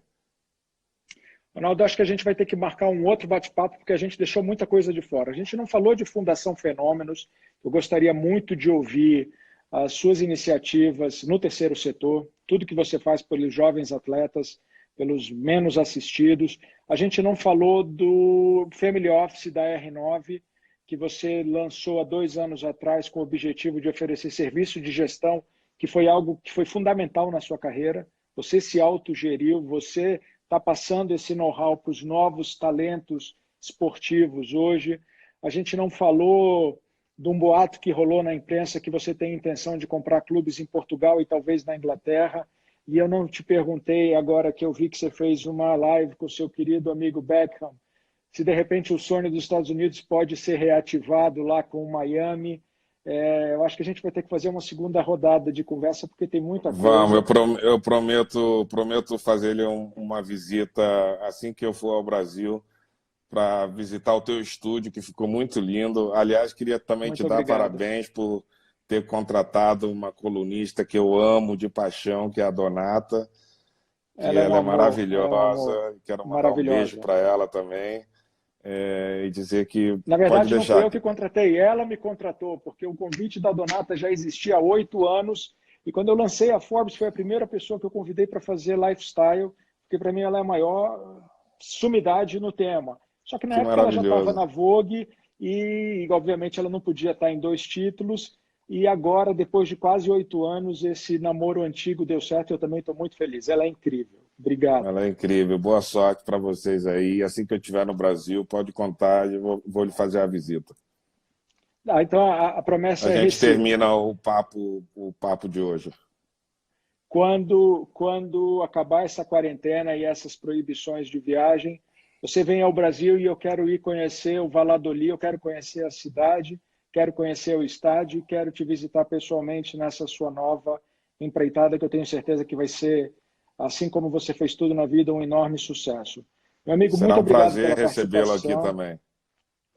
Ronaldo, acho que a gente vai ter que marcar um outro bate-papo, porque a gente deixou muita coisa de fora. A gente não falou de Fundação Fenômenos. Eu gostaria muito de ouvir as suas iniciativas no terceiro setor, tudo que você faz pelos jovens atletas, pelos menos assistidos. A gente não falou do Family Office da R9, que você lançou há 2 anos atrás com o objetivo de oferecer serviço de gestão, que foi algo que foi fundamental na sua carreira. Você se autogeriu, você está passando esse know-how para os novos talentos esportivos hoje. A gente não falou de um boato que rolou na imprensa que você tem intenção de comprar clubes em Portugal e talvez na Inglaterra. E eu não te perguntei, agora que eu vi que você fez uma live com o seu querido amigo Beckham, se de repente o sonho dos Estados Unidos pode ser reativado lá com o Miami. Eu acho que a gente vai ter que fazer uma segunda rodada de conversa, porque tem muita coisa. Vamos, eu prometo fazer-lhe uma visita assim que eu for ao Brasil, para visitar o teu estúdio, que ficou muito lindo. Aliás, queria também Muito te dar obrigado. parabéns por ter contratado uma colunista que eu amo de paixão, que é a Donata, que Ela é um ela é amor, maravilhosa. Quero mandar um beijo maravilhosa. para ela também, e dizer que Na pode verdade, não fui deixar. eu que contratei, ela me contratou, porque o convite da Donata já existia há 8 anos, e quando eu lancei a Forbes, foi a primeira pessoa que eu convidei para fazer lifestyle, porque para mim ela é a maior sumidade no tema. Só que na Que época ela já estava maravilhoso. na Vogue, e obviamente ela não podia estar em 2 títulos, e agora, depois de quase 8 anos, esse namoro antigo deu certo, eu também estou muito feliz. Ela é incrível. Obrigado. Ela é incrível. Boa sorte para vocês aí. Assim que eu estiver no Brasil, pode contar, eu vou lhe fazer a visita. Então, a A promessa é gente recíproca. termina o papo de hoje. Quando acabar essa quarentena e essas proibições de viagem, você vem ao Brasil e eu quero ir conhecer o Valladolid, eu quero conhecer a cidade, quero conhecer o estádio, quero te visitar pessoalmente nessa sua nova empreitada, que eu tenho certeza que vai ser, assim como você fez tudo na vida, um enorme sucesso. Meu amigo, Será muito um obrigado prazer pela recebê-lo aqui participação. também.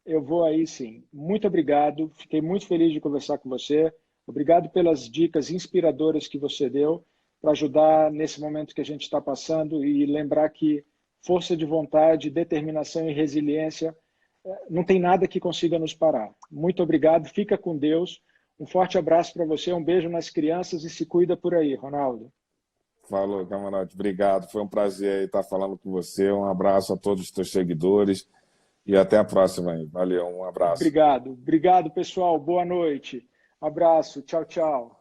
Eu vou aí sim. Muito obrigado. Fiquei muito feliz de conversar com você. Obrigado pelas dicas inspiradoras que você deu para ajudar nesse momento que a gente está passando e lembrar que força de vontade, determinação e resiliência não tem nada que consiga nos parar. Muito obrigado. Fica com Deus. Um forte abraço para você. Um beijo nas crianças e se cuida por aí, Ronaldo. Falou, camarada. Obrigado. Foi um prazer estar falando com você. Um abraço a todos os teus seguidores e até a próxima aí. Valeu, um abraço. Obrigado. Obrigado, pessoal. Boa noite. Um abraço. Tchau, tchau.